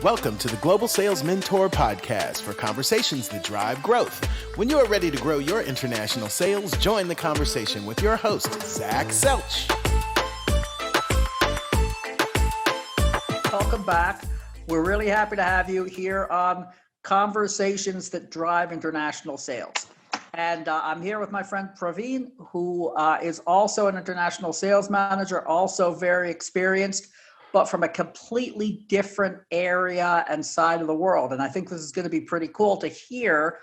Welcome to the Global Sales Mentor Podcast for conversations that drive growth. When you are ready to grow your international sales, join the conversation with your host, Zach Selch. Welcome back. We're really happy to have you here on Conversations That Drive International Sales. And I'm here with my friend Praveen, who is also an international sales manager, also very experienced, but from a completely different area and side of the world. And I think this is going to be pretty cool to hear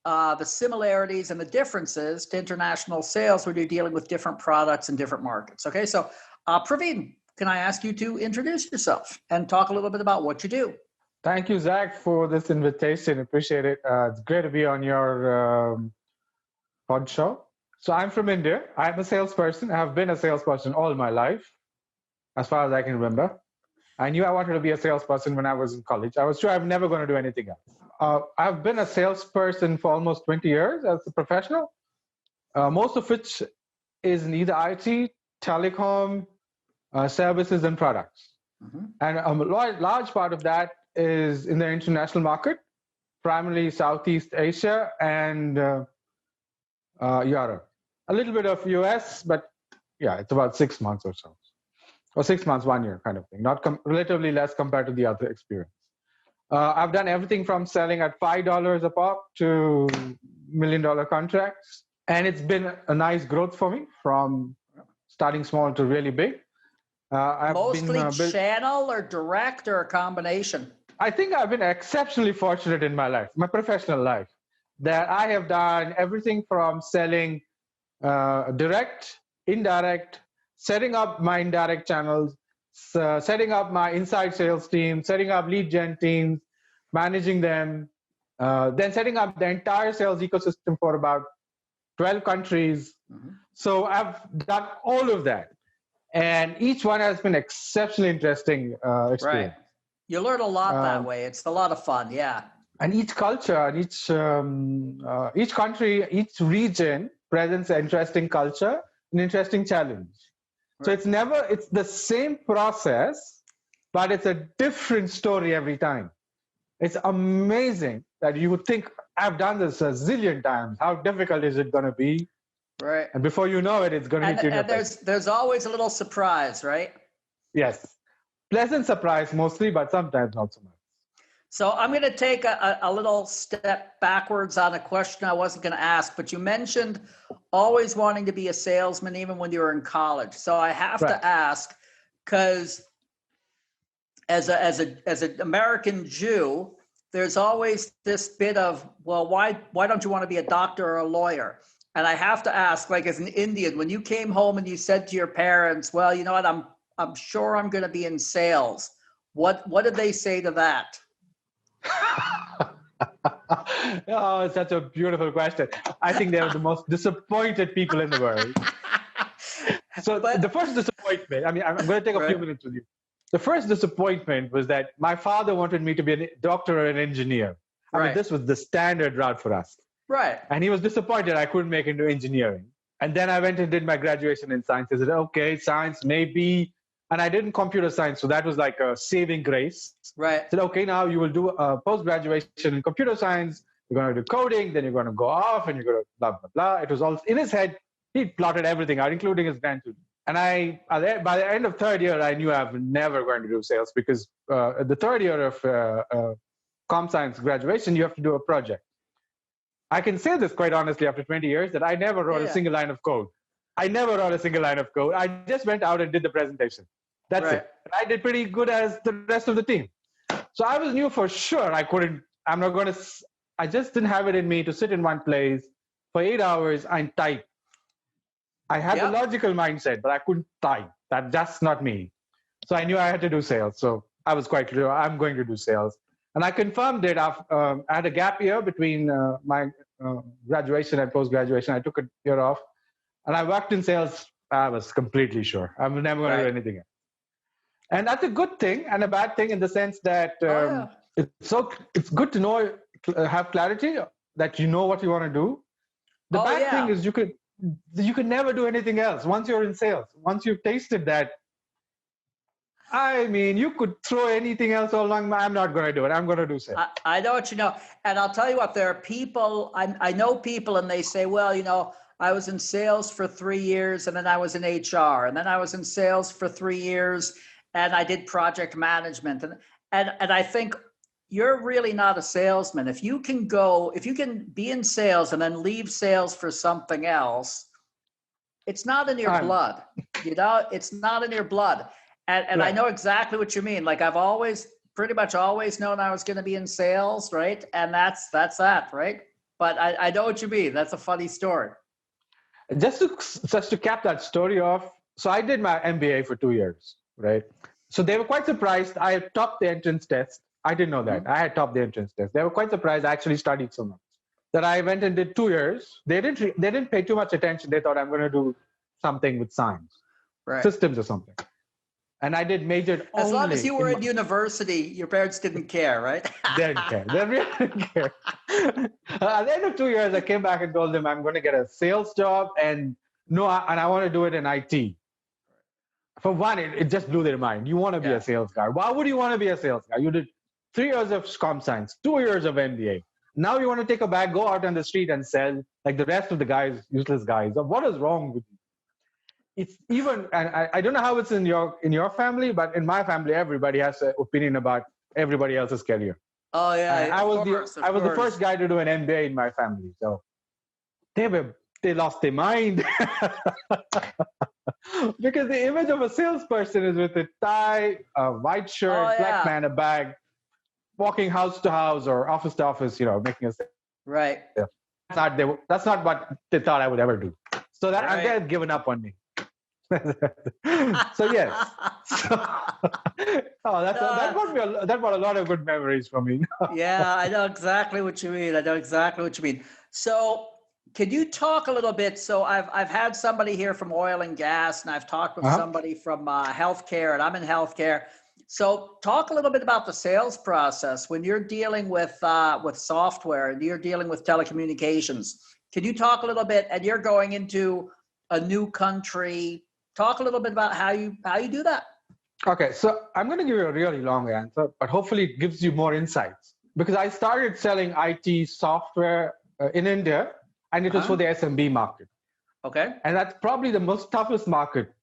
the similarities and the differences to international sales when you're dealing with different products and different markets. Okay, so Praveen, can I ask you to introduce yourself and talk a little bit about what you do? Thank you, Zach, for this invitation. Appreciate it. It's great to be on your pod show. So I'm from India. I'm a salesperson. I have been a salesperson all my life, as far as I can remember. I knew I wanted to be a salesperson when I was in college. I was sure I'm never going to do anything else. I've been a salesperson for almost 20 years as a professional, most of which is in either IT, telecom, services, and products. Mm-hmm. And a large part of that is in the international market, primarily Southeast Asia and Europe. A little bit of US, but yeah, it's about 6 months or so. Or 6 months, 1 year kind of thing. Not relatively less compared to the other experience. I've done everything from selling at $5 a pop to $1 million contracts. And it's been a nice growth for me from starting small to really big. Mostly channel or direct or a combination? I think I've been exceptionally fortunate in my life, my professional life, that I have done everything from selling direct, indirect, setting up my indirect channels, setting up my inside sales team, setting up lead gen teams, managing them, then setting up the entire sales ecosystem for about 12 countries. Mm-hmm. So I've done all of that. And each one has been exceptionally interesting experience. Right. You learn a lot that way. It's a lot of fun, yeah. And each culture, and each country, each region presents an interesting culture, an interesting challenge. Right. So it's the same process, but it's a different story every time. It's amazing that you would think, I've done this a zillion times. How difficult is it going to be? Right. And before you know it, it's going to hit you in the face. There's always a little surprise, right? Yes. Pleasant surprise mostly, but sometimes not so much. So I'm going to take a little step backwards on a question I wasn't going to ask, but you mentioned always wanting to be a salesman even when you were in college. So I have to ask, because as an American Jew, there's always this bit of, well, why don't you want to be a doctor or a lawyer? And I have to ask, like as an Indian, when you came home and you said to your parents, well, you know what, I'm sure I'm going to be in sales. What did they say to that? Oh, it's such a beautiful question. I think they're the most disappointed people in the world. So the first disappointment, I mean, I'm going to take a few minutes with you. The first disappointment was that my father wanted me to be a doctor or an engineer. I mean, this was the standard route for us. Right. And he was disappointed I couldn't make it into engineering. And then I went and did my graduation in science. I said, okay, science maybe. And I did in computer science. So that was like a saving grace. Right. I said, okay, now you will do a post-graduation in computer science. You're going to do coding. Then you're going to go off and you're going to blah, blah, blah. It was all in his head. He plotted everything out, including his grandchildren. And by the end of third year, I knew I was never going to do sales because the third year of comp science graduation, you have to do a project. I can say this quite honestly after 20 years that I never wrote a single line of code. I never wrote a single line of code. I just went out and did the presentation. That's it. And I did pretty good as the rest of the team. So I knew for sure I just didn't have it in me to sit in one place for 8 hours and type. I had the logical mindset, but I couldn't type. That's not me. So I knew I had to do sales. So I was quite clear, I'm going to do sales. And I confirmed it. I had a gap year between my graduation and post-graduation. I took a year off. And I worked in sales. I was completely sure. I'm never going to do anything else. And that's a good thing and a bad thing in the sense that it's good to know, have clarity that you know what you want to do. The bad thing is you could never do anything else once you're in sales. Once you've tasted that, I mean, you could throw anything else along. I'm not going to do it. I'm going to do sales. I know what you know. And I'll tell you what, there are people, I know people and they say, well, I was in sales for 3 years and then I was in HR and then I was in sales for 3 years and I did project management. And I think you're really not a salesman. If you can be in sales and then leave sales for something else, it's not in your blood, it's not in your blood. And right. I know exactly what you mean. Like I've pretty much always known I was going to be in sales, right? And that's that, right? But I know what you mean. That's a funny story. Just to cap that story off, so I did my MBA for 2 years, right? So they were quite surprised. I had topped the entrance test. I didn't know that. Mm-hmm. I had topped the entrance test. They were quite surprised. I actually studied so much that I went and did 2 years. They didn't pay too much attention. They thought I'm going to do something with science, right. Systems or something. And I did majored only. As long as you were in university, your parents didn't care, right? They didn't care. They really didn't care. At the end of 2 years, I came back and told them I'm going to get a sales job and I want to do it in IT. For one, it just blew their mind. You want to be a sales guy. Why would you want to be a sales guy? You did 3 years of comp science, 2 years of MBA. Now you want to take a bag, go out on the street and sell like the rest of the guys, useless guys. What is wrong with you? It's even, and I don't know how it's in your family, but in my family, everybody has an opinion about everybody else's career. Oh yeah, I was the first guy to do an MBA in my family, so they lost their mind because the image of a salesperson is with a tie, a white shirt, black man, a bag, walking house to house or office to office, making a sale. Right. Yeah. That's not what they thought I would ever do. So that they've given up on me. So yes. That brought a lot of good memories for me. Yeah, I know exactly what you mean. So can you talk a little bit? So I've had somebody here from oil and gas, and I've talked with somebody from healthcare, and I'm in healthcare. So talk a little bit about the sales process when you're dealing with software and you're dealing with telecommunications. Can you talk a little bit? And you're going into a new country. Talk a little bit about how you do that. Okay, so I'm going to give you a really long answer, but hopefully it gives you more insights. Because I started selling IT software in India, and it was for the SMB market. Okay. And that's probably the most toughest market.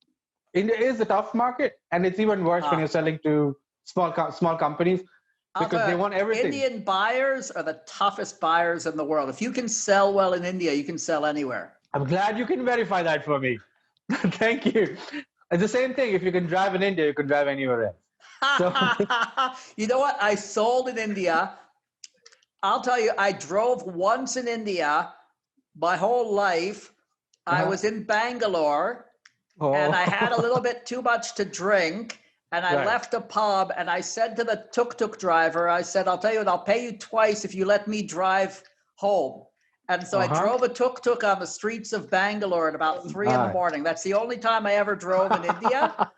India is a tough market, and it's even worse when you're selling to small companies because they want everything. Indian buyers are the toughest buyers in the world. If you can sell well in India, you can sell anywhere. I'm glad you can verify that for me. Thank you. It's the same thing. If you can drive in India, you can drive anywhere else. So. You know what? I sold in India. I'll tell you, I drove once in India my whole life. I was in Bangalore and I had a little bit too much to drink. And I left a pub and I said to the tuk-tuk driver, I said, I'll tell you what, I'll pay you twice if you let me drive home. And so I drove a tuk-tuk on the streets of Bangalore at about 3 in the morning. That's the only time I ever drove in India.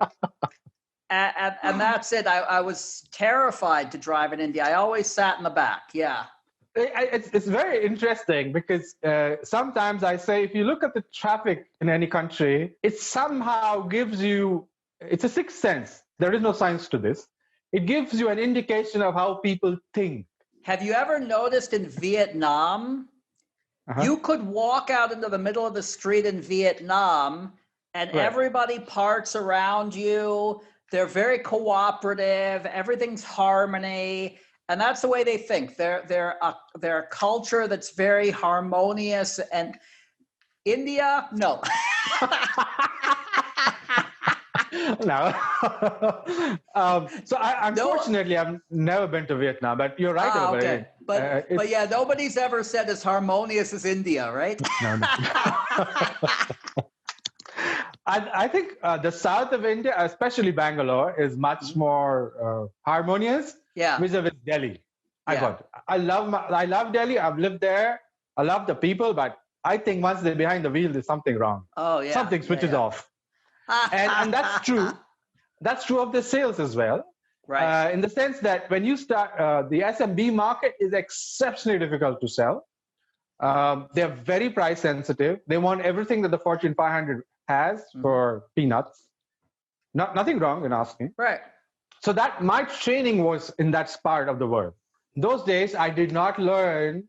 And that's it. I was terrified to drive in India. I always sat in the back. Yeah. It's very interesting because sometimes I say, if you look at the traffic in any country, it somehow gives you, it's a sixth sense. There is no science to this. It gives you an indication of how people think. Have you ever noticed in Vietnam, you could walk out into the middle of the street in Vietnam and everybody parts around you. They're very cooperative. Everything's harmony. And that's the way they think. They're a culture that's very harmonious. And India, no. No. So unfortunately, I've never been to Vietnam, but you're right over it. But yeah, nobody's ever said as harmonious as India, right? No. I think the south of India, especially Bangalore, is much more harmonious. Yeah. Vis-a-vis Delhi. I love Delhi. I've lived there. I love the people, but I think once they're behind the wheel, there's something wrong. Oh yeah. Something switches off. And that's true. That's true of the sales as well. Right. In the sense that when you start, the SMB market is exceptionally difficult to sell. They're very price sensitive. They want everything that the Fortune 500 has for peanuts. Nothing wrong in asking. Right. So that my training was in that part of the world. Those days, I did not learn,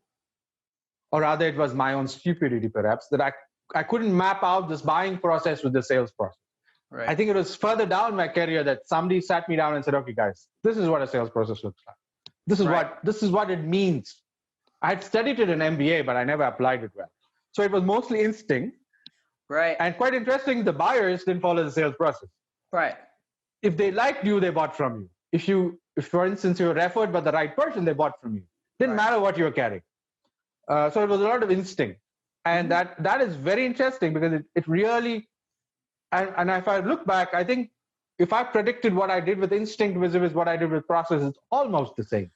or rather it was my own stupidity perhaps, that I couldn't map out this buying process with the sales process. Right. I think it was further down my career that somebody sat me down and said, okay, guys, this is what a sales process looks like. This is what it means. I had studied it in MBA, but I never applied it well. So it was mostly instinct. Right. And quite interesting, the buyers didn't follow the sales process. Right. If they liked you, they bought from you. If for instance, you were referred by the right person, they bought from you. Didn't matter what you were carrying. So it was a lot of instinct. And that is very interesting because it really, and if I look back, I think if I predicted what I did with instinct versus what I did with process, it's almost the same.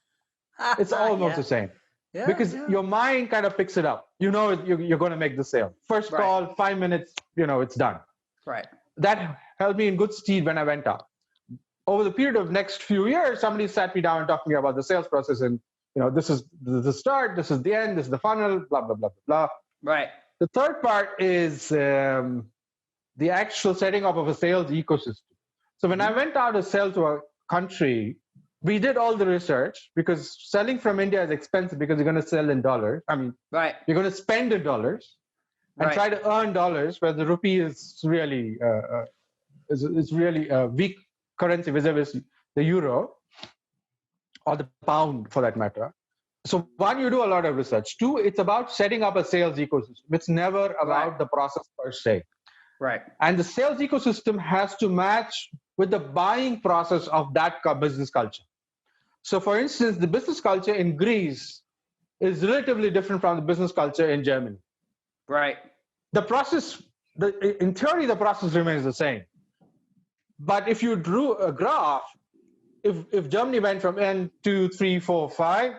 It's almost the same. Yeah, because your mind kind of picks it up. You know you're going to make the sale. First call, 5 minutes, it's done. Right. That held me in good stead when I went out. Over the period of next few years, somebody sat me down and talked to me about the sales process, and this is the start, this is the end, this is the funnel, blah blah blah blah. Right. The third part is the actual setting up of a sales ecosystem. So when I went out to sell to a country, we did all the research because selling from India is expensive because you're going to sell in dollars. I mean, you're going to spend in dollars and try to earn dollars, where the rupee is really a weak currency vis-a-vis the euro or the pound for that matter. So one, you do a lot of research. Two, it's about setting up a sales ecosystem. It's never about the process per se. Right. And the sales ecosystem has to match with the buying process of that business culture. So for instance, the business culture in Greece is relatively different from the business culture in Germany. Right. The process, in theory, the process remains the same. But if you drew a graph, if Germany went from N 2, 3, 4, 5,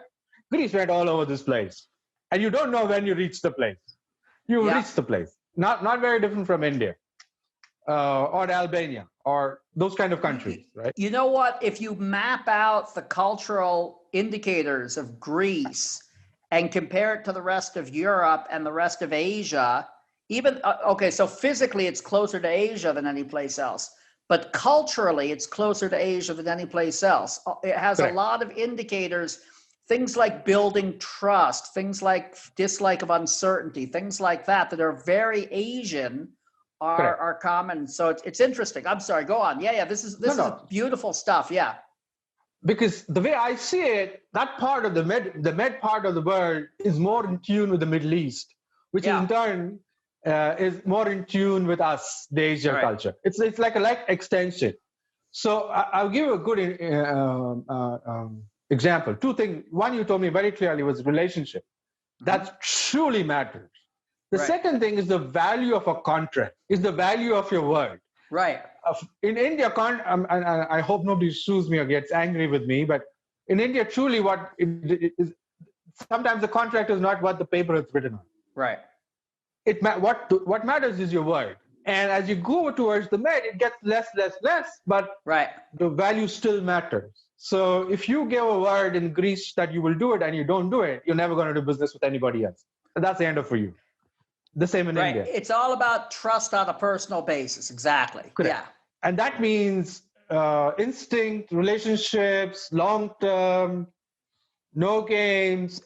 Greece went all over this place. And you don't know when you reach the place. You reach the place. Not very different from India or Albania or those kind of countries, right? You know what? If you map out the cultural indicators of Greece and compare it to the rest of Europe and the rest of Asia, even, so physically it's closer to Asia than any place else. But culturally, it's closer to Asia than any place else. It has a lot of indicators, things like building trust, things like dislike of uncertainty, things like that are very Asian are common. So it's interesting. I'm sorry, go on. Yeah, this is beautiful stuff. Yeah. Because the way I see it, that part of the med part of the world is more in tune with the Middle East, which in turn is more in tune with us, the Asian culture. It's like a extension. So I'll give you a good example. Two things. One, you told me very clearly, was relationship. That truly matters. The second thing is the value of a contract, is the value of your word. Right. In India, and I hope nobody sues me or gets angry with me, but in India, truly what it is, sometimes the contract is not what the paper is written on. Right. What matters is your word. And as you go towards the med, it gets less, but the value still matters. So if you give a word in Greece that you will do it and you don't do it, you're never going to do business with anybody else. And that's the end of for you. The same in India. It's all about trust on a personal basis. Exactly. Correct. Yeah. And that means instinct, relationships, long-term, no games,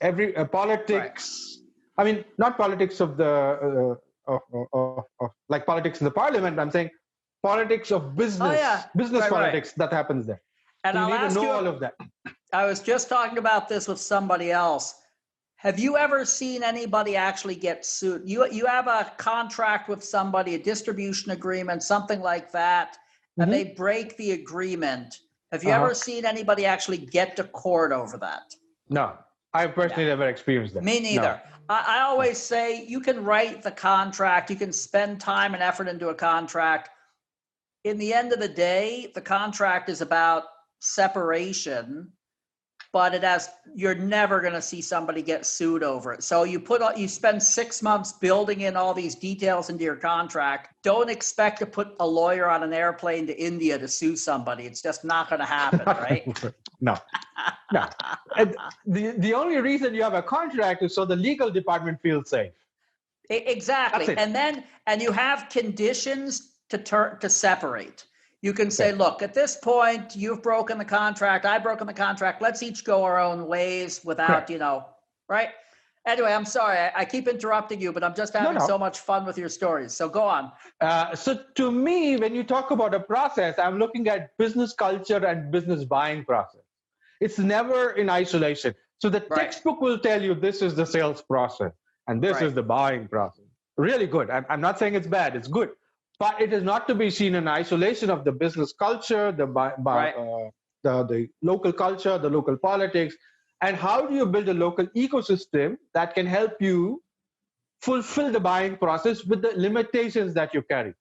politics. I mean, not politics of the like politics in the parliament. I'm saying politics of business, business politics that happens there. And so I'll you need ask to know you, all of that. I was just talking about this with somebody else. Have you ever seen anybody actually get sued? You have a contract with somebody, a distribution agreement, something like that, and they break the agreement. Have you ever seen anybody actually get to court over that? No, I've personally never experienced that. Me neither. No. I always say you can write the contract, you can spend time and effort into a contract. In the end of the day, the contract is about separation, but you're never going to see somebody get sued over it. So you spend 6 months building in all these details into your contract. Don't expect to put a lawyer on an airplane to India to sue somebody. It's just not going to happen, right? No. And the only reason you have a contract is so the legal department feels safe. Exactly. And you have conditions to separate. You can say, look, at this point, you've broken the contract. I've broken the contract. Let's each go our own ways without, right? Anyway, I'm sorry. I keep interrupting you, but I'm just having so much fun with your stories. So go on. So to me, when you talk about a process, I'm looking at business culture and business buying process. It's never in isolation. So the textbook will tell you this is the sales process and this is the buying process. Really good. I'm not saying it's bad. It's good. But it is not to be seen in isolation of the business culture, the local culture, the local politics, and how do you build a local ecosystem that can help you fulfill the buying process with the limitations that you carry.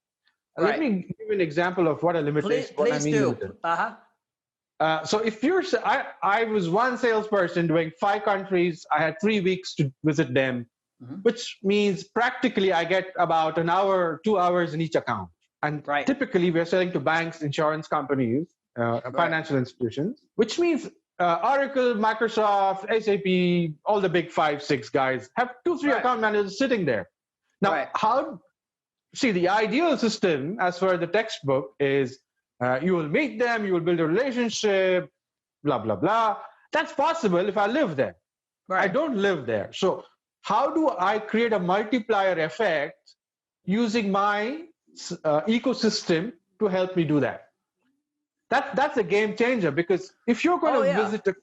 Let me give you an example of what a limitation. Please do. So if I was one salesperson doing 5 countries. I had 3 weeks to visit them. Which means practically I get about an hour, 2 hours in each account. And typically we're selling to banks, insurance companies, financial institutions, which means Oracle, Microsoft, SAP, all the big 5, 6 guys have 2, 3 account managers sitting there. Now, the ideal system as per the textbook is you will meet them, you will build a relationship, blah, blah, blah. That's possible if I live there. I don't live there. So how do I create a multiplier effect using my ecosystem to help me do that? That's a game changer, because if you're going to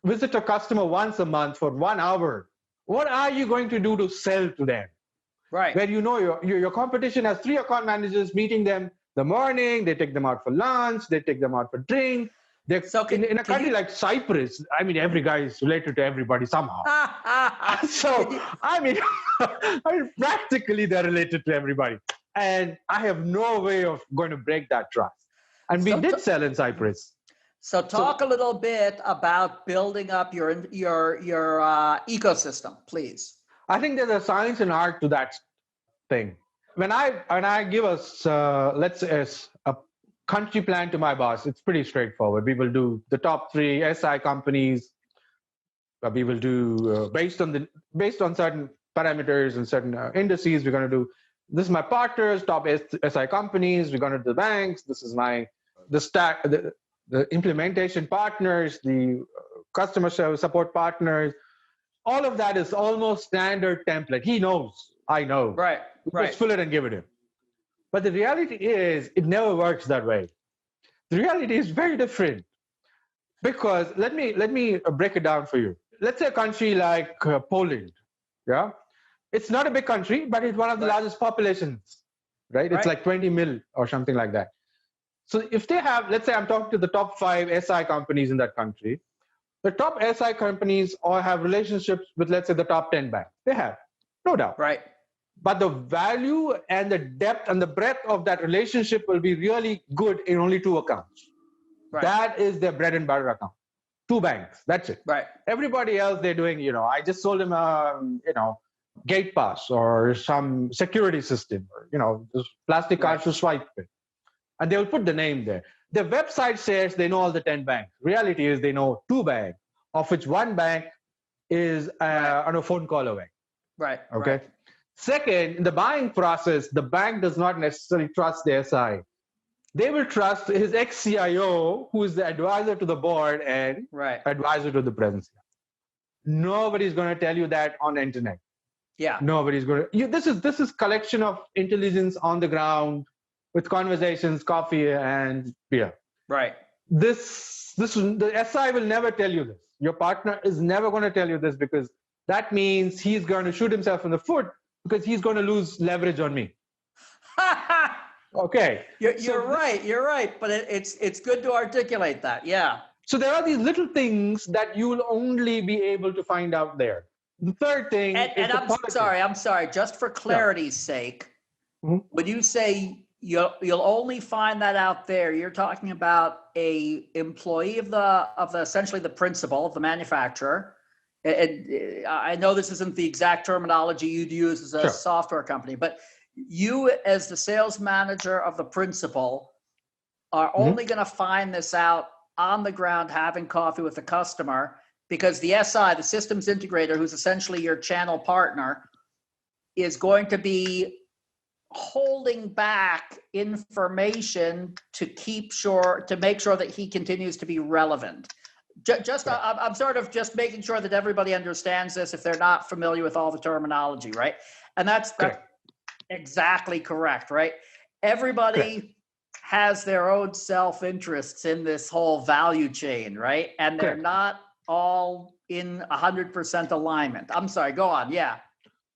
visit a customer once a month for 1 hour, what are you going to do to sell to them? Where your competition has 3 account managers meeting them in the morning, they take them out for lunch, they take them out for drink. In a country like Cyprus, I mean, every guy is related to everybody somehow. So, practically they're related to everybody. And I have no way of going to break that trust. And we did sell in Cyprus. So talk a little bit about building up your ecosystem, please. I think there's a science and art to that thing. When I give us, let's say, a country plan to my boss, it's pretty straightforward. We will do the top 3 SI companies. We will do based on certain parameters and certain indices. We're going to do this is my partners, top SI companies. We're going to do the banks. This is the implementation partners, the customer service support partners. All of that is almost standard template. He knows. I know. Just fill it and give it him. But the reality is, it never works that way. The reality is very different. Because let me break it down for you. Let's say a country like Poland. Yeah, it's not a big country, but it's one of the largest populations. It's like 20 mil or something like that. So if they have, let's say I'm talking to the top 5 SI companies in that country. The top SI companies all have relationships with, let's say, the top 10 banks. They have, no doubt. But the value and the depth and the breadth of that relationship will be really good in only 2 accounts. That is their bread and butter account. 2 banks. That's it. Everybody else, they're doing, I just sold him a, gate pass or some security system, or, this plastic cards to swipe with. And they will put the name there. The website says they know all the 10 banks. Reality is they know 2 banks, of which 1 bank is on a phone call away. Okay. Second, in the buying process, the bank does not necessarily trust the SI. They will trust his ex-CIO, who is the advisor to the board and advisor to the president. Nobody's going to tell you that on the internet. Nobody's going to. This is collection of intelligence on the ground with conversations, coffee, and beer. The SI will never tell you this. Your partner is never going to tell you this, because that means he's going to shoot himself in the foot, because he's going to lose leverage on me. Okay. You're right. But it's good to articulate that. So there are these little things that you will only be able to find out there. The third thing is I'm sorry. Just for clarity's sake, when you say you'll only find that out there, you're talking about a employee of the essentially the principal of the manufacturer. I know this isn't the exact terminology you'd use as a software company, but you as the sales manager of the principal are only going to find this out on the ground having coffee with the customer, because the SI, the systems integrator, who's essentially your channel partner, is going to be holding back information to make sure that he continues to be relevant. I'm sort of just making sure that everybody understands this if they're not familiar with all the terminology, right? And that's exactly correct, right? Everybody has their own self-interests in this whole value chain, right? And they're not all in 100% alignment. I'm sorry, go on. Yeah.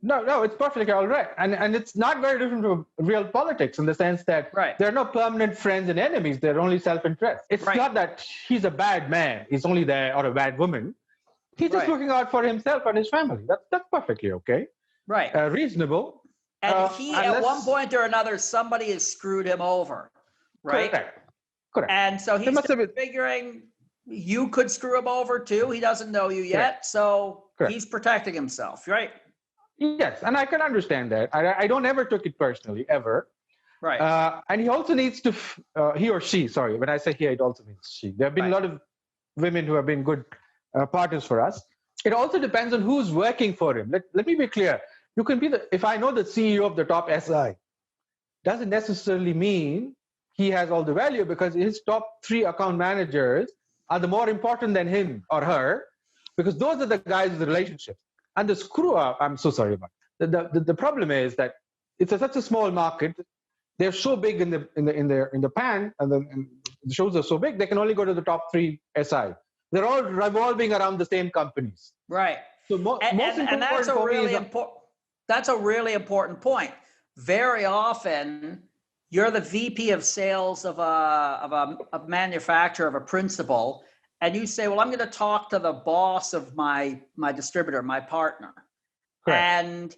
No, it's perfectly all right. And it's not very different from real politics in the sense that there are no permanent friends and enemies. They're only self-interest. It's not that he's a bad man. He's only there, or a bad woman. He's just looking out for himself and his family. That's perfectly okay. Right. Reasonable. And at one point or another, somebody has screwed him over. Right. Correct. And so he's figuring you could screw him over too. He doesn't know you yet. So he's protecting himself. Right. Yes, and I can understand that. I don't ever took it personally, ever. Right. And he also needs to, he or she, sorry, when I say he, it also means she. There have been a lot of women who have been good partners for us. It also depends on who's working for him. Let me be clear. You can be if I know the CEO of the top SI, doesn't necessarily mean he has all the value, because his top 3 account managers are the more important than him or her, because those are the guys with the relationship. And the screw up, I'm so sorry about it. The problem is that it's such a small market. They're so big in the pan, and the shows are so big, they can only go to the top 3 SI. They're all revolving around the same companies. Right. So that's a really important point. Very often, you're the VP of sales of a manufacturer, of a principal, and you say, well, I'm going to talk to the boss of my distributor, my partner. Correct. And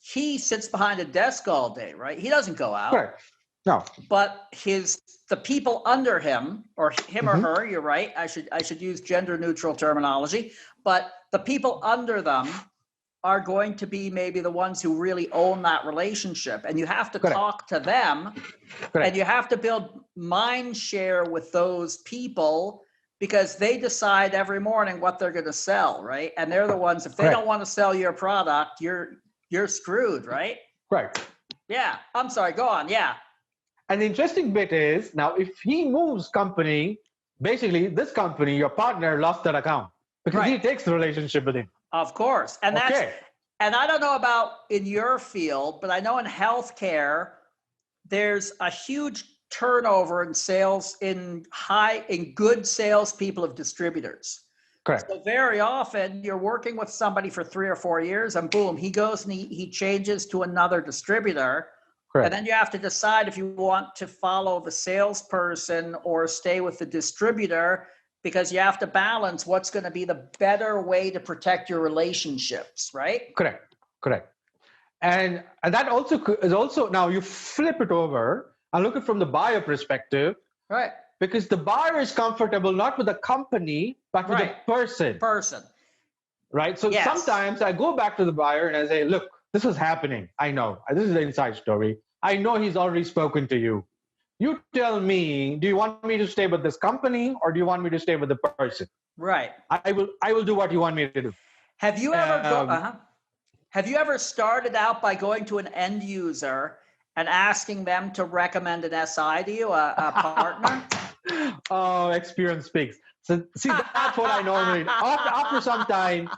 he sits behind a desk all day, right? He doesn't go out. Correct. No. But the people under him, or him or her, you're right. I should use gender neutral terminology, but the people under them are going to be maybe the ones who really own that relationship. And you have to talk to them, and you have to build mind share with those people, because they decide every morning what they're going to sell, right? And they're the ones, if they don't want to sell your product, you're screwed, right? Right. Yeah. I'm sorry. Go on. Yeah. And the interesting bit is, now if he moves company, basically this company, your partner, lost that account because he takes the relationship with him. Of course. And and I don't know about in your field, but I know in healthcare, there's a huge turnover in sales in good salespeople of distributors. Correct. So very often you're working with somebody for 3 or 4 years, and boom, he goes and he changes to another distributor. Correct. And then you have to decide if you want to follow the salesperson or stay with the distributor, because you have to balance what's going to be the better way to protect your relationships, right? Correct. And that is also, now you flip it over and look at it from the buyer perspective. Right. Because the buyer is comfortable not with the company, but with the person. Right? So sometimes I go back to the buyer and I say, look, this is happening. I know. This is an inside story. I know he's already spoken to you. You tell me, do you want me to stay with this company, or do you want me to stay with the person? Right. I will do what you want me to do. Have you ever started out by going to an end user and asking them to recommend an SI to you, a partner? Oh, experience speaks. So see, that's what I normally do. After some time,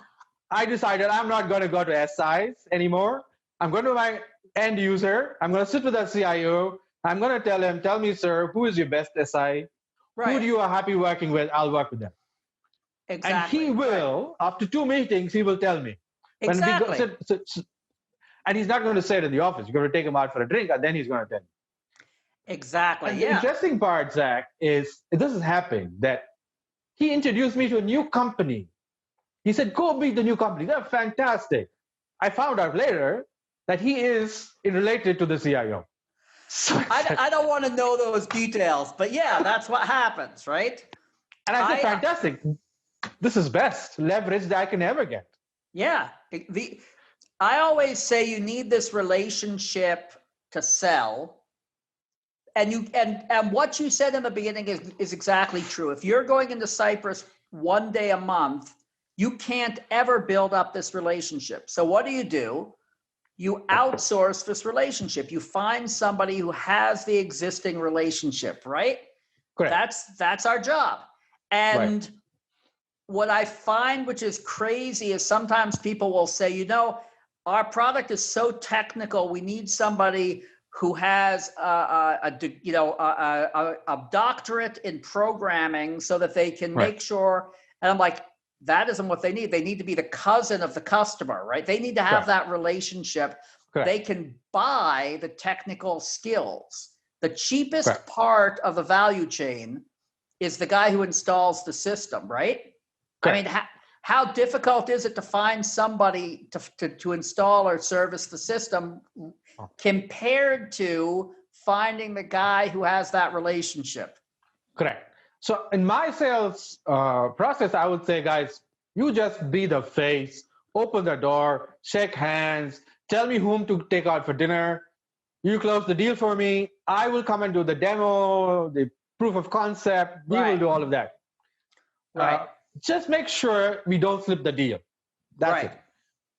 I decided I'm not going to go to SIs anymore. I'm going to my end user. I'm going to sit with the CIO. I'm going to tell him, tell me, sir, who is your best SI? Right. Who do you are happy working with? I'll work with them. Exactly. And he will, after 2 meetings, he will tell me. Exactly. And he's not going to say it in the office. You're going to take him out for a drink, and then he's going to tell you. Exactly. And the interesting part, Zach, is this is happening, that he introduced me to a new company. He said, go meet the new company. They're fantastic. I found out later that he is related to the CIO. So I don't want to know those details, but yeah, that's what happens, right? And I said, fantastic. This is best leverage that I can ever get. Yeah. I always say you need this relationship to sell. And what you said in the beginning is exactly true. If you're going into Cyprus 1 day a month, you can't ever build up this relationship. So what do? you outsource this relationship. You find somebody who has the existing relationship, right? Correct. That's our job. And Right. what I find, which is crazy, is sometimes people will say, our product is so technical. We need somebody who has a doctorate in programming so that they can Right. make sure. And I'm like, that isn't what they need. They need to be the cousin of the customer, right? They need to have that relationship. Correct. They can buy the technical skills. The cheapest Correct. part of the value chain is the guy who installs the system, right? Correct. I mean, how difficult is it to find somebody to install or service the system compared to finding the guy who has that relationship? Correct. So in my sales process, I would say, guys, you just be the face, open the door, shake hands, tell me whom to take out for dinner. You close the deal for me. I will come and do the demo, the proof of concept. We will do all of that. Right. Just make sure we don't slip the deal. That's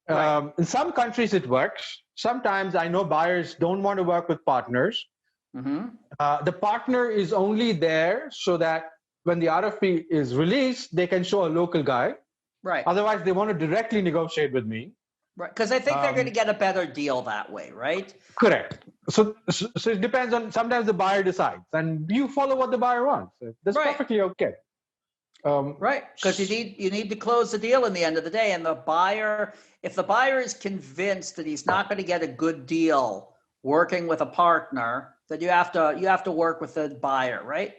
it. In some countries, it works. Sometimes I know buyers don't want to work with partners. The partner is only there so that when the RFP is released, they can show a local guy. Right. Otherwise, they want to directly negotiate with me. Right. Because I think they're going to get a better deal that way, right? Correct. So it depends on, sometimes the buyer decides and you follow what the buyer wants. That's perfectly okay. Right. Because you need to close the deal in the end of the day. And if the buyer is convinced that he's not going to get a good deal working with a partner, then you have to work with the buyer, right?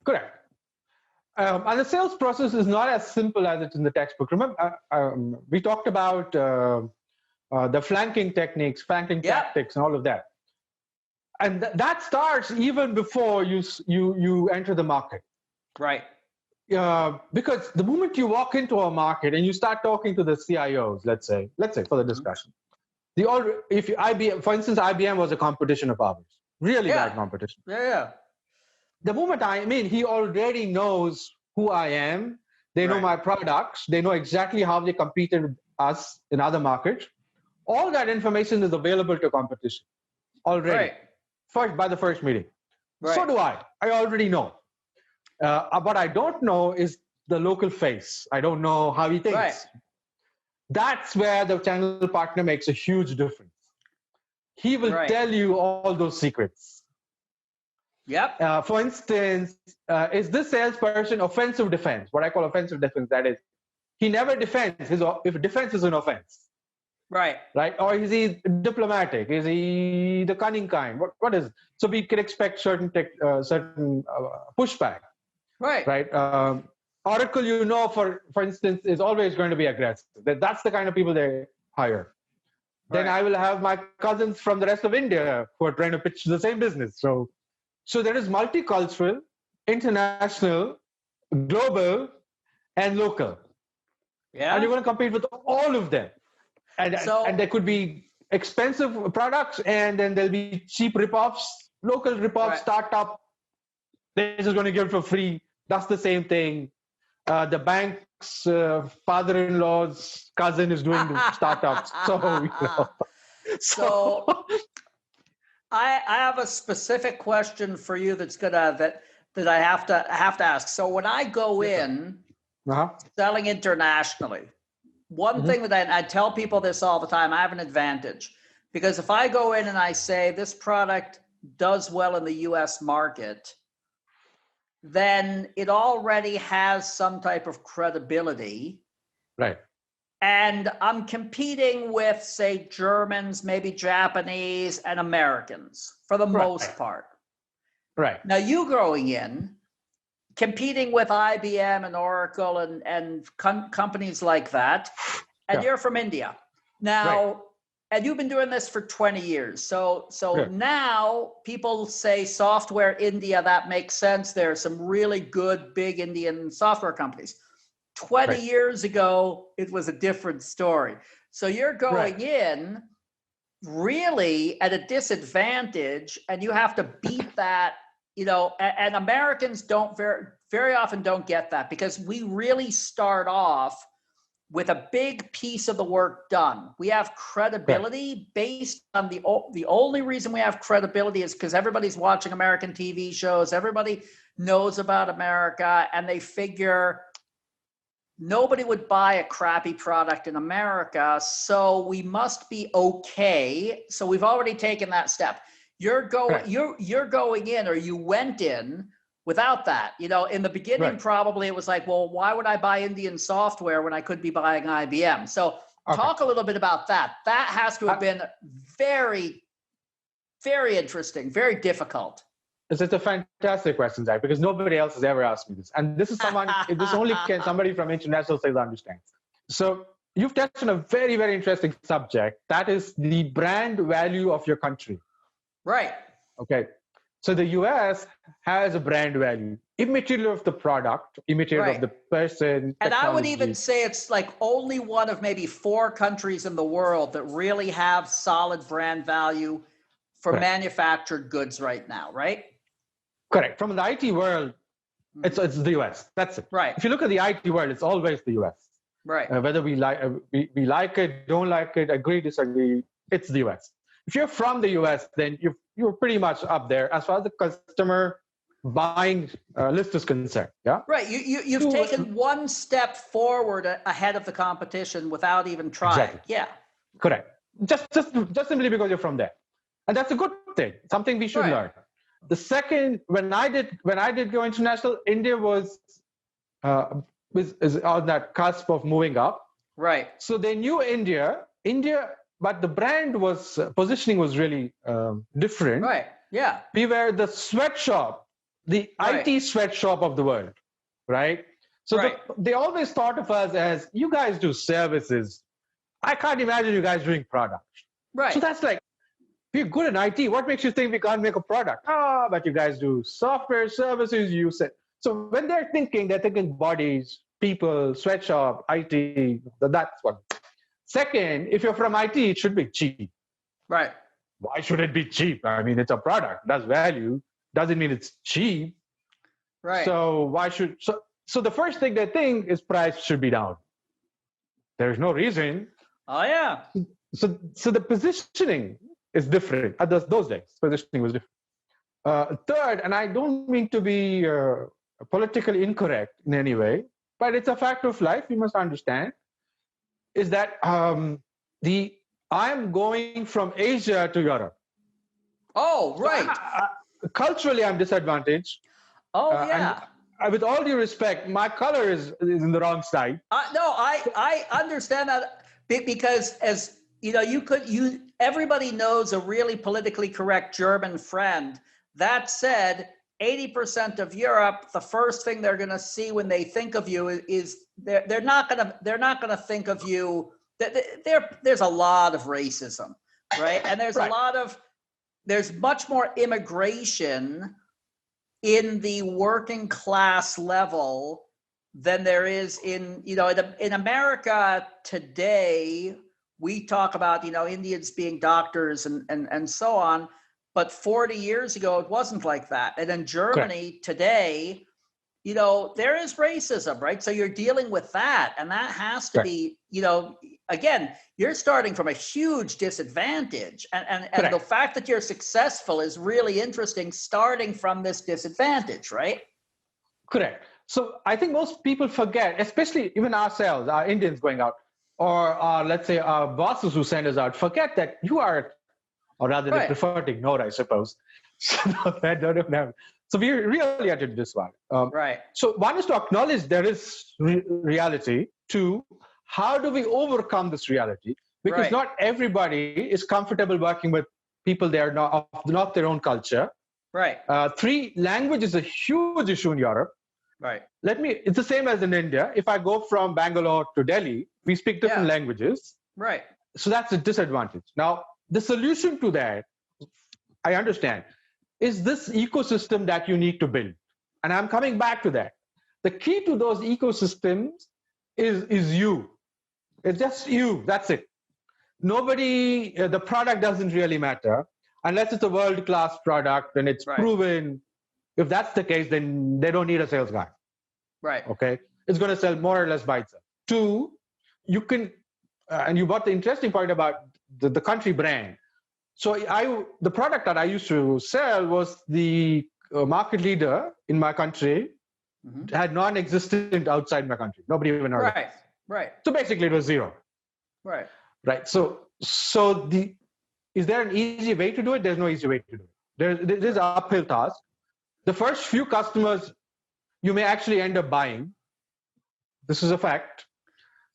Correct. And the sales process is not as simple as it's in the textbook. Remember, we talked about the flanking techniques, flanking tactics, and all of that. And that starts even before you enter the market. Right. Because the moment you walk into a market and you start talking to the CIOs, let's say for the discussion, IBM, for instance, IBM was a competition of ours, really bad competition. Yeah. The moment he already knows who I am. They know my products. They know exactly how they competed with us in other markets. All that information is available to competition already. By the first meeting. Right. So do I. I already know. What I don't know is the local face. I don't know how he thinks. Right. That's where the channel partner makes a huge difference. He will tell you all those secrets. Yep. For instance, is this salesperson offensive defense? What I call offensive defense, that is, he never defends. If defense is an offense. Right. Or is he diplomatic? Is he the cunning kind? What is it? So we can expect certain pushback. Right. Oracle, for instance, is always going to be aggressive. That's the kind of people they hire. Then I will have my cousins from the rest of India who are trying to pitch the same business. So there is multicultural, international, global, and local. Yeah. And you're going to compete with all of them. And there could be expensive products, and then there'll be cheap ripoffs, local ripoffs, startup. They're just going to give it for free. That's the same thing. The bank's father-in-law's cousin is doing startups. So I have a specific question for you that I have to ask. So when I go in selling internationally, one thing that I tell people this all the time, I have an advantage, because if I go in and I say this product does well in the US market, then it already has some type of credibility. Right. And I'm competing with, say, Germans, maybe Japanese, and Americans for the most part. Right. Now, you growing in, competing with IBM and Oracle and companies like that, and you're from India. Now, and you've been doing this for 20 years. So now people say software India, that makes sense. There are some really good, big Indian software companies. 20 years ago, it was a different story. So you're going in really at a disadvantage, and you have to beat that, and Americans very often don't get that, because we really start off with a big piece of the work done. We have credibility based on the only reason we have credibility is because everybody's watching American TV shows. Everybody knows about America, and they figure nobody would buy a crappy product in America, so we must be okay. So we've already taken that step. You're going in, or you went in without that. You know, in the beginning, probably it was like, well, why would I buy Indian software when I could be buying IBM? So talk a little bit about that. That has to have been very, very interesting, very difficult. It's a fantastic question, Zach, because nobody else has ever asked me this. And this is somebody from international sales understands. So you've touched on a very, very interesting subject. That is the brand value of your country. Right. Okay. So the US has a brand value, immaterial of the product, immaterial of the person. And I would even say it's like only one of maybe 4 countries in the world that really have solid brand value for manufactured goods right now, right? Correct. From the IT world, it's the US. That's it. Right. If you look at the IT world, it's always the US. Right. Whether we like it, don't like it, agree, disagree, it's the US. If you're from the US, then you're pretty much up there as far as the customer buying list is concerned. Yeah. Right. You've taken one step forward ahead of the competition without even trying. Exactly. Yeah. Correct. Just simply because you're from there, and that's a good thing. Something we should learn. The second, when I did go international, India was on that cusp of moving up. Right. So they knew India, but the brand positioning was really different. Right. Yeah. We were the sweatshop, the IT sweatshop of the world, right? So they always thought of us as, you guys do services. I can't imagine you guys doing products. Right. So that's like, we're good in IT. What makes you think we can't make a product? But you guys do software services, you said. So when they're thinking bodies, people, sweatshop, IT, that's one. Second, if you're from IT, it should be cheap. Right. Why should it be cheap? I mean, it's a product, that's value. Doesn't mean it's cheap. Right. So so the first thing they think is price should be down. There's no reason. Oh yeah. So the positioning is different. Those days, positioning was different. Third, and I don't mean to be politically incorrect in any way, but it's a fact of life, you must understand, is that I'm going from Asia to Europe. Oh, right. So culturally, I'm disadvantaged. Oh, yeah. And with all due respect, my color is in the wrong side. No, I understand that because as you know, everybody knows a really politically correct German friend. That said, 80% of Europe, the first thing they're going to see when they think of you is they're not going to think of you. There's a lot of racism, right? And there's much more immigration in the working class level than there is in America today. We talk about, Indians being doctors and so on, but 40 years ago, it wasn't like that. And in Germany today, there is racism, right? So you're dealing with that, and that has to be, again, you're starting from a huge disadvantage. And the fact that you're successful is really interesting, starting from this disadvantage, right? Correct. So I think most people forget, especially even ourselves, our Indians going out, or let's say our bosses who send us out, forget that you are, or rather they prefer to ignore, I suppose. So we really had to do this one. So one is to acknowledge there is reality. Two, how do we overcome this reality? Because not everybody is comfortable working with people they are not their own culture. Right. Three, language is a huge issue in Europe. Right. It's the same as in India. If I go from Bangalore to Delhi, we speak different languages. Right. So that's a disadvantage. Now, the solution to that, I understand, is this ecosystem that you need to build. And I'm coming back to that. The key to those ecosystems is you. It's just you. That's it. Nobody, the product doesn't really matter unless it's a world-class product and it's proven. If that's the case, then they don't need a sales guy. Right. Okay. It's going to sell more or less by itself. Two, you can, and you brought the interesting point about the country brand. So the product that I used to sell was the market leader in my country, had non-existent outside my country. Nobody even heard of it. Right. So basically it was zero. Right. Right. So is there an easy way to do it? There's no easy way to do it. There's an uphill task. The first few customers you may actually end up buying. This is a fact.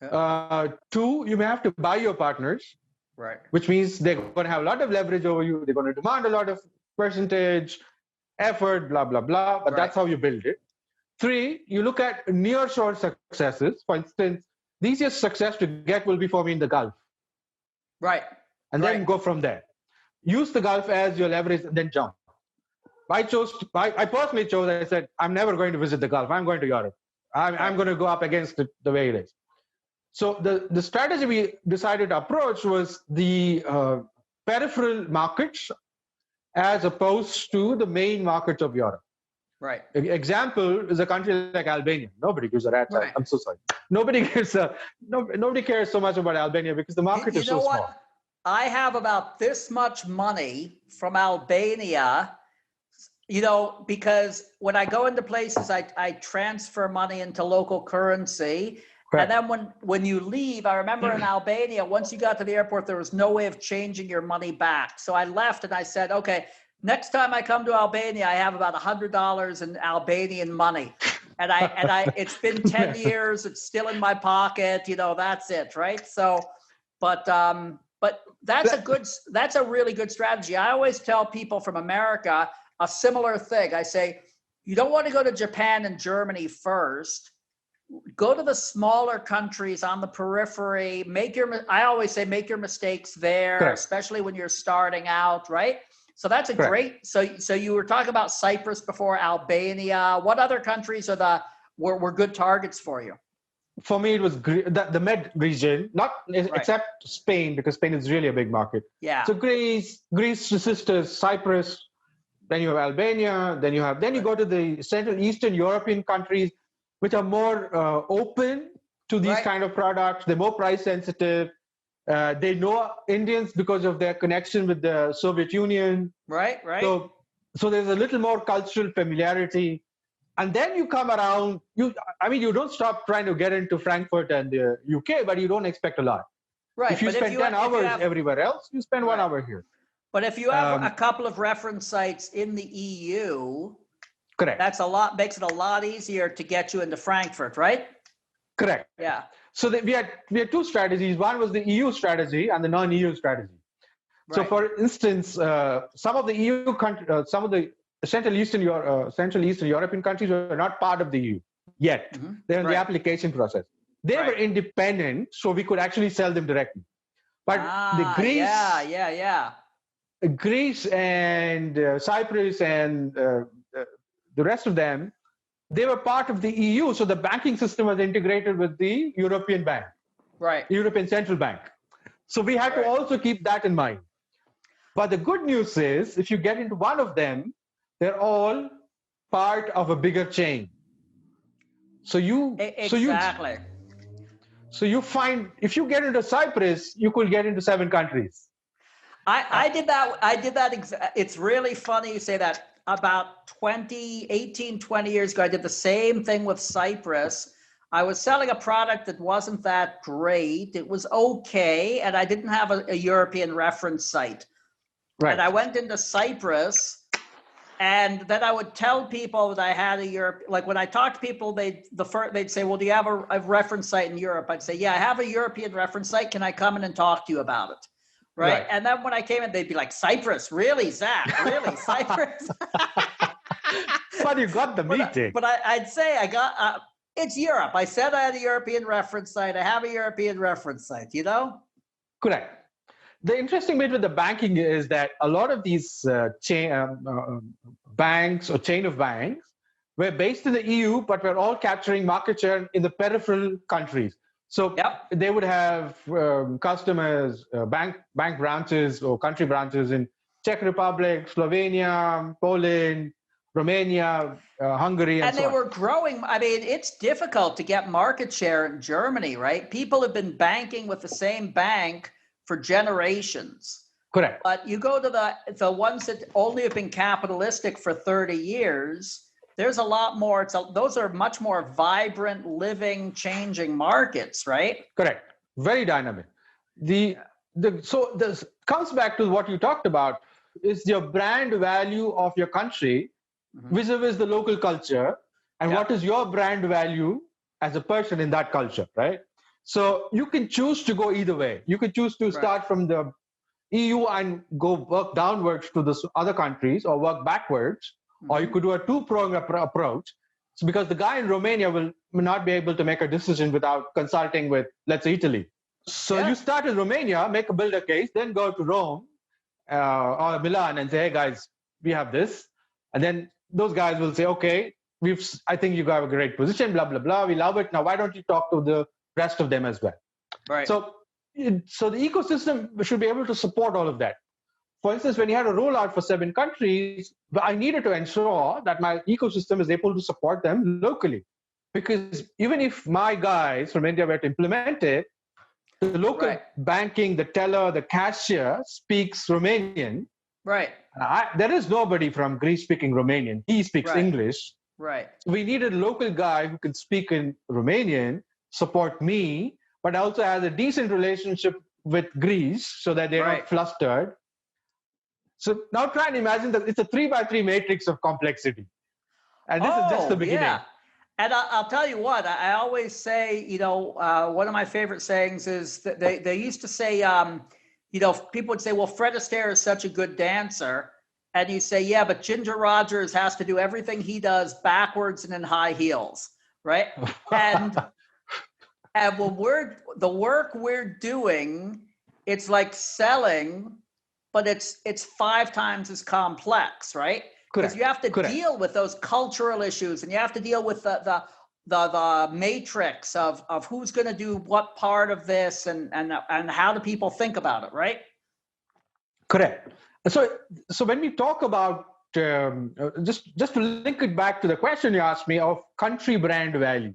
Yeah. Two, you may have to buy your partners. Right. Which means they're going to have a lot of leverage over you. They're going to demand a lot of percentage, effort, blah, blah, blah. But that's how you build it. Three, you look at nearshore successes. For instance, the easiest success to get will be for me in the Gulf. Right. And then go from there. Use the Gulf as your leverage and then jump. I personally chose, I said, I'm never going to visit the Gulf. I'm going to Europe. I'm going to go up against it the way it is. So the strategy we decided to approach was the peripheral markets as opposed to the main markets of Europe. Right. Example is a country like Albania. Nobody gives a rat's ass. I'm so sorry. Nobody cares so much about Albania because the market is so small. I have about this much money from Albania, because when I go into places, I transfer money into local currency. Correct. And then when you leave, I remember in Albania, once you got to the airport, there was no way of changing your money back. So I left and I said, okay, next time I come to Albania, I have about $100 in Albanian money. And it's been 10 years. It's still in my pocket. That's it. Right. So, but that's a really good strategy. I always tell people from America a similar thing. I say, you don't want to go to Japan and Germany first. Go to the smaller countries on the periphery. I always say, make your mistakes there, correct, especially when you're starting out, right? So that's a correct, great. So you were talking about Cyprus before, Albania. What other countries were good targets for you? For me, it was the Med region, except Spain, because Spain is really a big market. Yeah. So Greece, sisters, Cyprus. Then you have Albania. Then you go to the Central Eastern European countries, which are more open to these kind of products. They're more price sensitive. They know Indians because of their connection with the Soviet Union. Right. So there's a little more cultural familiarity. And then you come around, you don't stop trying to get into Frankfurt and the UK, but you don't expect a lot. Right. If you spend 10 hours everywhere else, you spend 1 hour here. But if you have a couple of reference sites in the EU, correct, makes it a lot easier to get you into Frankfurt, right? Correct. Yeah. So we had two strategies. One was the EU strategy and the non-EU strategy. Right. So, for instance, some of the EU countries, some of the Central Eastern European countries were not part of the EU yet. Mm-hmm. They're in the application process. They were independent, so we could actually sell them directly. But Greece and Cyprus and the rest of them, they were part of the EU, so the banking system was integrated with the European Bank, European Central Bank. So we had to also keep that in mind. But the good news is, if you get into one of them, they're all part of a bigger chain. So you find, if you get into Cyprus, you could get into 7 countries. I did that. It's really funny you say that. About 20 years ago, I did the same thing with Cyprus. I was selling a product that wasn't that great. It was okay. And I didn't have a European reference site. Right. And I went into Cyprus, and then I would tell people that I had a Europe. Like when I talked to people, they'd say, well, do you have a reference site in Europe? I'd say, yeah, I have a European reference site. Can I come in and talk to you about it? Right. And then when I came in, they'd be like, Cyprus? Really, Zach? Really, Cyprus? But you got the meeting. But I'd say I got, it's Europe. I said I had a European reference site. I have a European reference site, Correct. The interesting bit with the banking is that a lot of these banks or chain of banks were based in the EU, but were all capturing market share in the peripheral countries. So they would have customers, bank branches or country branches in Czech Republic, Slovenia, Poland, Romania, Hungary, And so they on. were growing. I mean, it's difficult to get market share in Germany, right? People have been banking with the same bank for generations. Correct. But you go to the ones that only have been capitalistic for 30 years, there's a lot more. Those are much more vibrant, living, changing markets, right? Correct. Very dynamic. So this comes back to what you talked about, is your brand value of your country vis-a-vis the local culture, and what is your brand value as a person in that culture, right? So you can choose to go either way. You can choose to start from the EU and go work downwards to the other countries, or work backwards, or you could do a two-pronged approach. So because the guy in Romania will not be able to make a decision without consulting with, let's say, Italy. So you start in Romania, build a case, then go to Rome or Milan and say, hey guys, we have this. And then those guys will say, okay, I think you have a great position, blah, blah, blah. We love it. Now, why don't you talk to the rest of them as well? Right. So the ecosystem should be able to support all of that. For instance, when you had a rollout for 7 countries, I needed to ensure that my ecosystem is able to support them locally. Because even if my guys from India were to implement it, the local banking, the teller, the cashier speaks Romanian. Right. There is nobody from Greece speaking Romanian. He speaks English. Right. We needed a local guy who can speak in Romanian, support me, but also has a decent relationship with Greece so that they're not flustered. So now try and imagine that it's a 3x3 matrix of complexity. And this is just the beginning. Yeah. And I'll tell you what, I always say, one of my favorite sayings is that they used to say, people would say, well, Fred Astaire is such a good dancer. And you say, yeah, but Ginger Rogers has to do everything he does backwards and in high heels, right? And when the work we're doing, it's like selling, but it's 5 times as complex, right? Because you have to deal with those cultural issues, and you have to deal with the matrix of who's going to do what part of this, and how do people think about it, right? Correct. So when we talk about just to link it back to the question you asked me of country brand value,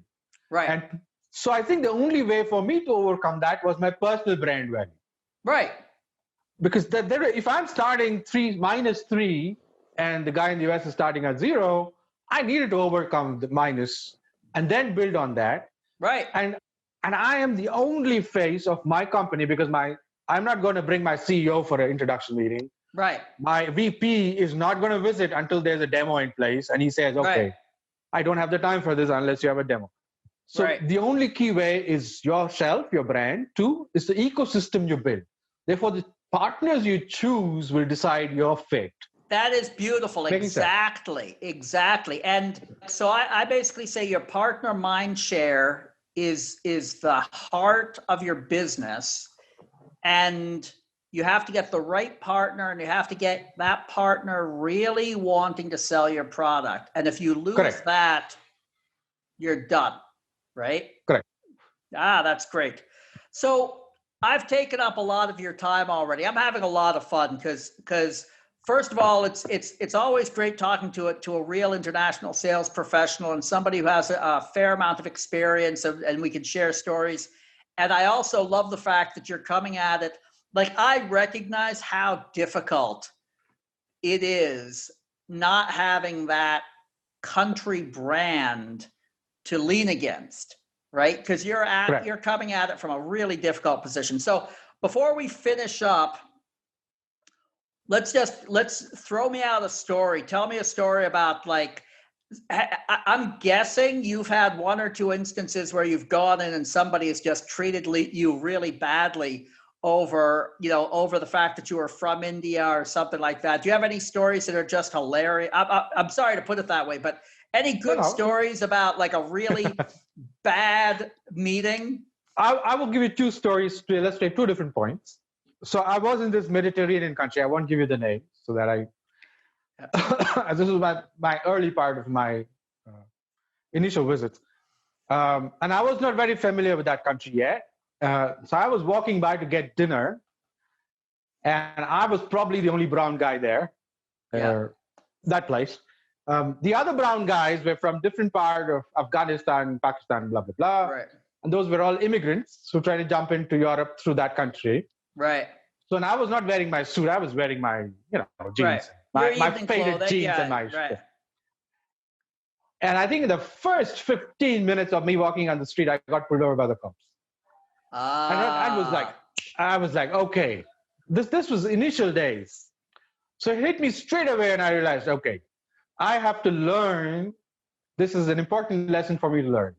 right? And so I think the only way for me to overcome that was my personal brand value, right? Because if I'm starting -3, and the guy in the US is starting at 0, I needed to overcome the minus and then build on that. Right. And I am the only face of my company, because I'm not going to bring my CEO for an introduction meeting. Right. My VP is not going to visit until there's a demo in place, and he says, okay, I don't have the time for this unless you have a demo. So the only key way is yourself, your brand. 2 is the ecosystem you build. Therefore, the partners you choose will decide your fate. That is beautiful. Exactly. And so I basically say your partner mind share is the heart of your business, and you have to get the right partner, and you have to get that partner really wanting to sell your product. And if you lose that, you're done, right? Correct. That's great. So I've taken up a lot of your time already. I'm having a lot of fun because first of all, it's always great talking to a real international sales professional and somebody who has a fair amount of experience, and we can share stories. And I also love the fact that you're coming at it. Like, I recognize how difficult it is not having that country brand to lean against, right? Because you're coming at it from a really difficult position. So before we finish up, let's throw me out a story. Tell me a story about, like, I'm guessing you've had 1 or 2 instances where you've gone in and somebody has just treated you really badly over the fact that you were from India or something like that. Do you have any stories that are just hilarious? I'm sorry to put it that way, but any good stories about, like, a really bad meeting? I will give you 2 stories to illustrate 2 different points. So I was in this Mediterranean country. I won't give you the name, so that this was my early part of my initial visit. And I was not very familiar with that country yet. So I was walking by to get dinner, and I was probably the only brown guy there, that place. The other brown guys were from different part of Afghanistan, Pakistan, blah, blah, blah. Right. And those were all immigrants who tried to jump into Europe through that country. Right. So and I was not wearing my suit. I was wearing my, jeans, Right. Your my evening faded clothing, jeans yeah, and my. right. And I think in the first 15 minutes of me walking on the street, I got pulled over by the cops. And I was like, okay, this was initial days. So it hit me straight away, and I realized, okay, I have to learn. This is an important lesson for me to learn.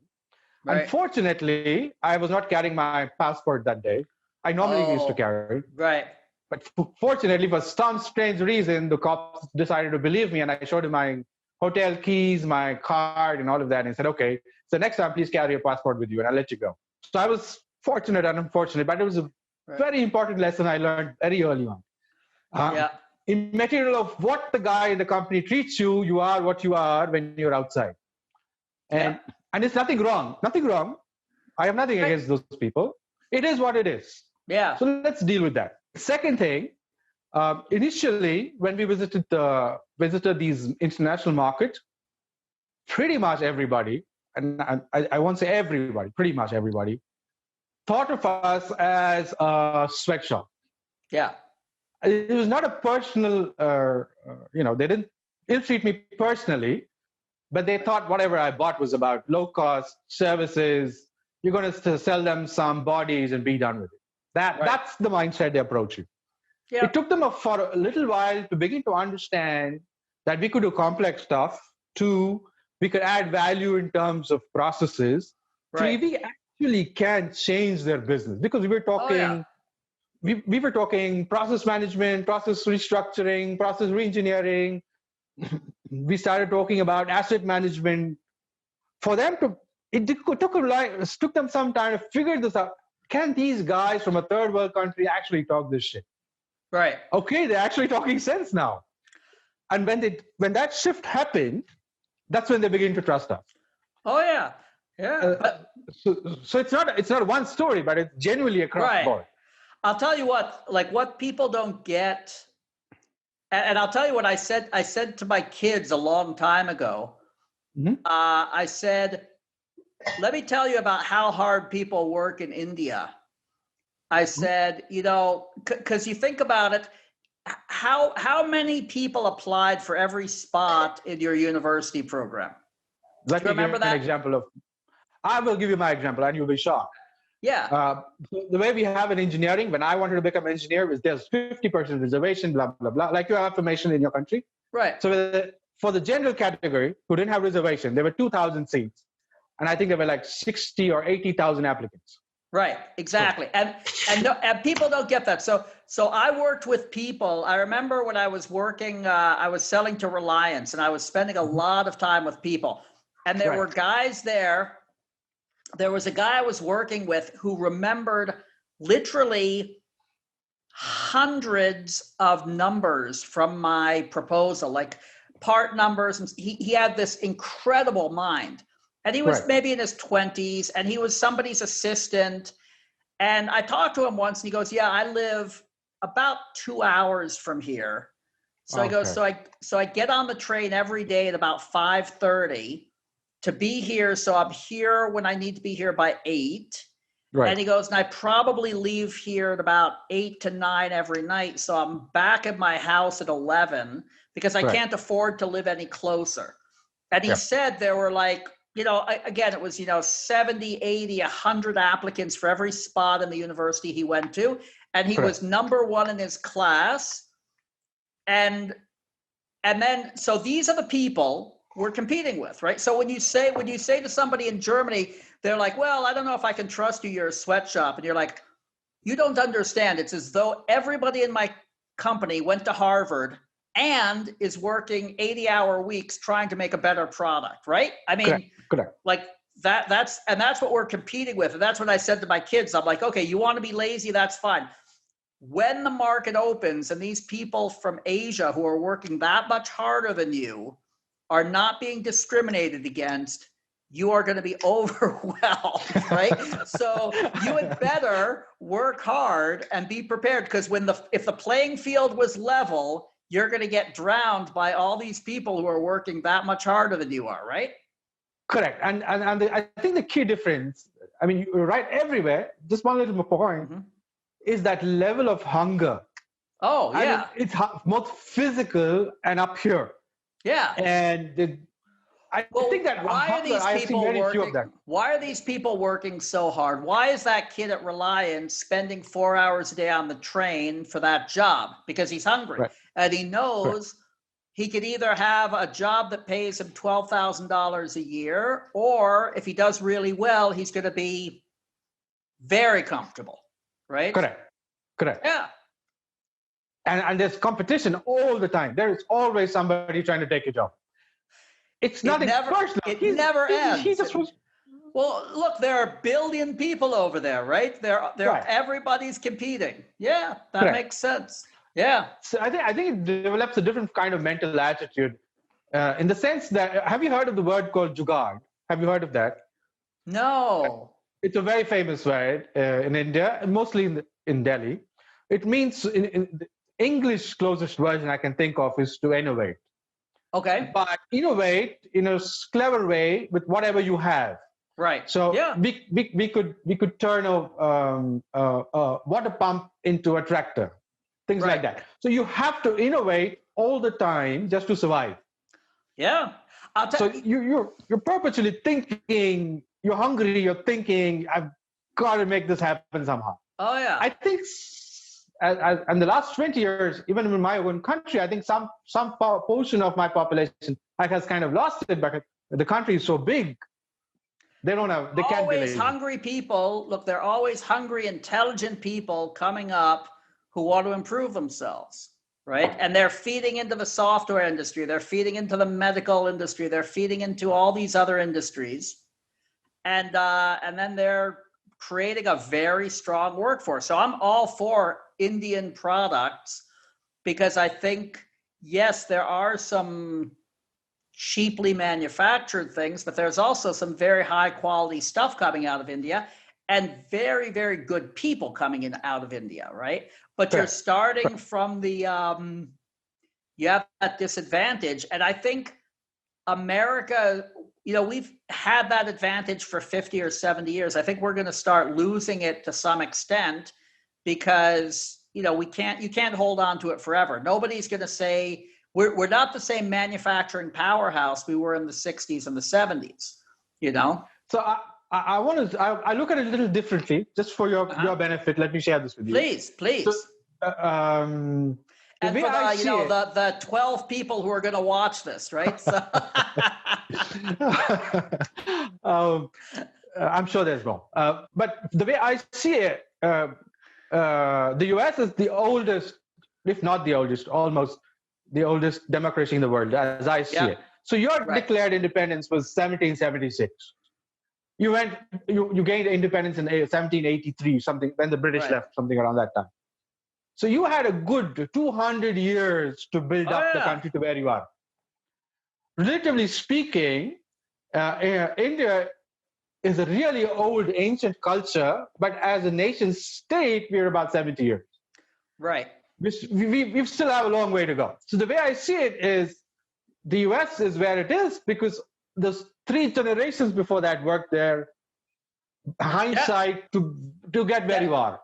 Right. Unfortunately, I was not carrying my passport that day. I normally used to carry. Right. But fortunately, for some strange reason, the cops decided to believe me, and I showed him my hotel keys, my card, and all of that, and said, okay, so next time, please carry your passport with you, and I'll let you go. So I was fortunate and unfortunate, but it was a very important lesson I learned very early on. Immaterial of what the guy in the company treats you, you are what you are when you're outside. And it's nothing wrong. Nothing wrong. I have nothing against those people. It is what it is. Yeah. So let's deal with that. Second thing, initially, when we visited these international markets, pretty much everybody, and I won't say everybody, pretty much everybody, thought of us as a sweatshop. Yeah. It was not a personal, they didn't ill-treat me personally, but they thought whatever I bought was about low-cost services. You're going to sell them some bodies and be done with it. That's the mindset they approach you. Yeah. It took them for a little while to begin to understand that we could do complex stuff. Two, we could add value in terms of processes. Three, we actually can change their business, because we were talking, we were talking process management, process restructuring, process reengineering. We started talking about asset management. For them took them some time to figure this out. Can these guys from a third world country actually talk this shit? Right. Okay, they're actually talking sense now. And when that shift happened, that's when they begin to trust us. Oh yeah, yeah. So it's not one story, but it's genuinely across the board. I'll tell you what people don't get, and I'll tell you what I said. I said to my kids a long time ago. Mm-hmm. I said, let me tell you about how hard people work in India. I said, because you think about it, how many people applied for every spot in your university program? Let me remember that? An example of. I will give you my example, and you'll be shocked. Yeah. The way we have in engineering, when I wanted to become an engineer, is there's 50% reservation, blah, blah, blah, like you have information in your country. Right. So for the general category who didn't have reservation, there were 2,000 seats. And I think there were like 60 or 80,000 applicants. Right, exactly. And people don't get that. So I worked with people. I remember when I was working, I was selling to Reliance, and I was spending a lot of time with people. And there were guys there. There was a guy I was working with who remembered literally hundreds of numbers from my proposal, like part numbers. And he had this incredible mind. And he was maybe in his 20s, and he was somebody's assistant. And I talked to him once, and he goes, yeah, I live about 2 hours from here. So he goes, so I get on the train every day at about 5:30 to be here. So I'm here when I need to be here by 8. Right. And he goes, and I probably leave here at about 8 to 9 every night. So I'm back at my house at 11 because I can't afford to live any closer. And he said there were like, again, it was, 70, 80, 100 applicants for every spot in the university he went to. And he was number one in his class. And then, so these are the people we're competing with, right? So when you say to somebody in Germany, they're like, well, I don't know if I can trust you, you're a sweatshop. And you're like, you don't understand. It's as though everybody in my company went to Harvard and is working 80-hour weeks trying to make a better product, right? I mean, like that's what we're competing with. And that's what I said to my kids. I'm like, okay, you want to be lazy, that's fine. When the market opens and these people from Asia who are working that much harder than you are not being discriminated against, you are going to be overwhelmed, right? So you had better work hard and be prepared, because if the playing field was level, you're going to get drowned by all these people who are working that much harder than you are, right? Correct. I think the key difference, I mean, you're right everywhere. Just one little more point is that level of hunger. Oh, yeah. I mean, it's most physical and up here. Yeah. And I think that why are these I've seen people very few of working? that. Why are these people working so hard? Why is that kid at Reliance spending 4 hours a day on the train for that job? Because he's hungry. Right. And he knows he could either have a job that pays him $12,000 a year, or if he does really well, he's going to be very comfortable, right? Correct. Yeah. And there's competition all the time. There is always somebody trying to take your job. It's nothing personal. It never ends. He just was. Well, look, there are a billion people over there, right? Everybody's competing. Yeah, that makes sense. Yeah. So I think it develops a different kind of mental attitude, in the sense that, have you heard of the word called jugaad? Have you heard of that? No. It's a very famous word in India, and mostly in Delhi. It means, in the English closest version I can think of is to innovate. Okay. But innovate in a clever way with whatever you have. Right. So we could turn a water pump into a tractor, things like that. So you have to innovate all the time just to survive. Yeah. So you're perpetually thinking. You're hungry. You're thinking, I've got to make this happen somehow. Oh yeah. I think, in the last 20 years, even in my own country, I think some portion of my population has kind of lost it, because the country is so big. They can't be always hungry people. Look, there are always hungry, intelligent people coming up who want to improve themselves, right? And they're feeding into the software industry. They're feeding into the medical industry. They're feeding into all these other industries. And then they're creating a very strong workforce. So I'm all for Indian products, because I think, yes, there are some cheaply manufactured things, but there's also some very high quality stuff coming out of India, and very, very good people coming in out of India, right? But you're starting from the, you have that disadvantage. And I think America, we've had that advantage for 50 or 70 years. I think we're going to start losing it to some extent, because, you can't hold on to it forever. Nobody's going to say, we're not the same manufacturing powerhouse we were in the 60s and the 70s, So I look at it a little differently, just for your benefit. Let me share this with you. Please. So, and for the 12 people who are going to watch this, right? So I'm sure there's more. But the way I see it, the US is the oldest, if not the oldest, almost the oldest democracy in the world, as I see it. So your declared independence was 1776. You gained independence in 1783, something, when the British left, something around that time. So you had a good 200 years to build up the country to where you are. Relatively speaking, India is a really old, ancient culture, but as a nation state, we're about 70 years. Right. We still have a long way to go. So the way I see it is, the US is where it is because there's 3 generations before that worked there. Hindsight to get where you are.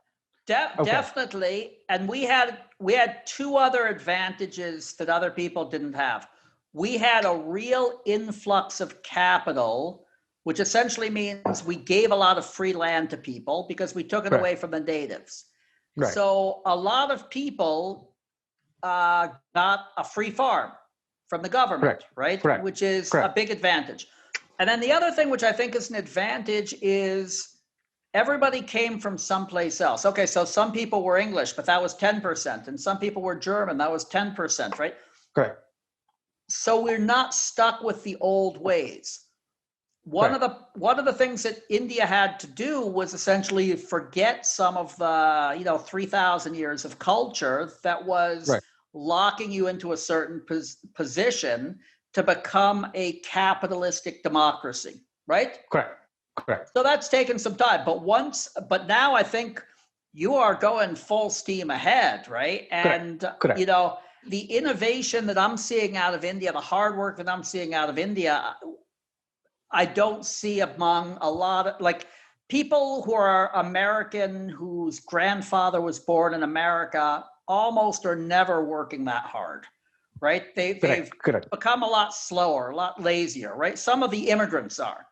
Definitely. And we had 2 other advantages that other people didn't have. We had a real influx of capital, which essentially means we gave a lot of free land to people because we took it away from the natives. Right. So a lot of people got a free farm from the government, right? Which is a big advantage. And then the other thing, which I think is an advantage, is everybody came from someplace else. Okay, so some people were English, but that was 10%. And some people were German, that was 10%, right? Correct. So we're not stuck with the old ways. One of the things that India had to do was essentially forget some of the 3,000 years of culture that was locking you into a certain position to become a capitalistic democracy, right? Correct. So that's taken some time, but now I think you are going full steam ahead, right? And Correct. the innovation that I'm seeing out of India, the hard work that I'm seeing out of India, I don't see among a lot of like people who are American, whose grandfather was born in America, almost are never working that hard, right? They've Correct. become a lot slower, a lot lazier, right? Some of the immigrants are.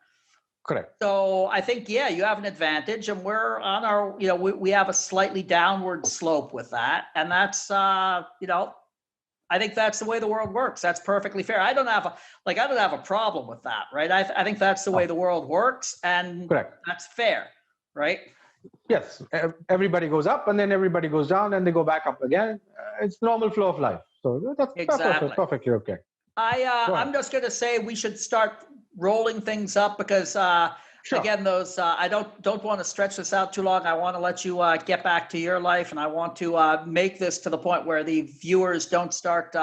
Correct. So I think, yeah, you have an advantage, and we're on our, we have a slightly downward slope with that. And that's, I think that's the way the world works. That's perfectly fair. I don't have a problem with that, right? I think that's the way the world works, and Correct. That's fair, right? Yes. Everybody goes up and then everybody goes down and they go back up again. It's normal flow of life. So that's Exactly. perfectly okay. I'm just going to say we should start rolling things up because, again, those I don't want to stretch this out too long. I want to let you get back to your life, and I want to make this to the point where the viewers don't start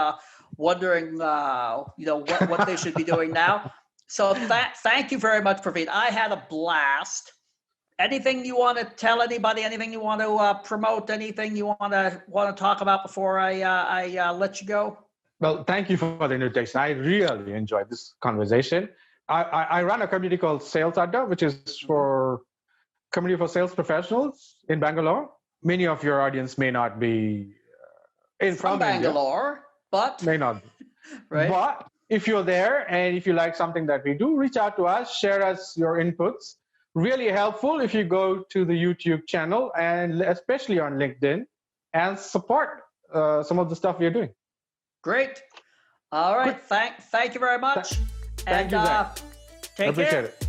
wondering, what they should be doing now. So thank you very much, Praveen. I had a blast. Anything you want to tell anybody? Anything you want to promote? Anything you want to talk about before I let you go? Well, thank you for the invitation. I really enjoyed this conversation. I run a community called Selch, which is for community for sales professionals in Bangalore. Many of your audience may not be from Bangalore, India, but may not be. Right. But if you're there and if you like something that we do, reach out to us, share us your inputs. Really helpful if you go to the YouTube channel and especially on LinkedIn and support some of the stuff we are doing. Great. All right. Thank you very much. Thank you, Zach. Take Appreciate care. it.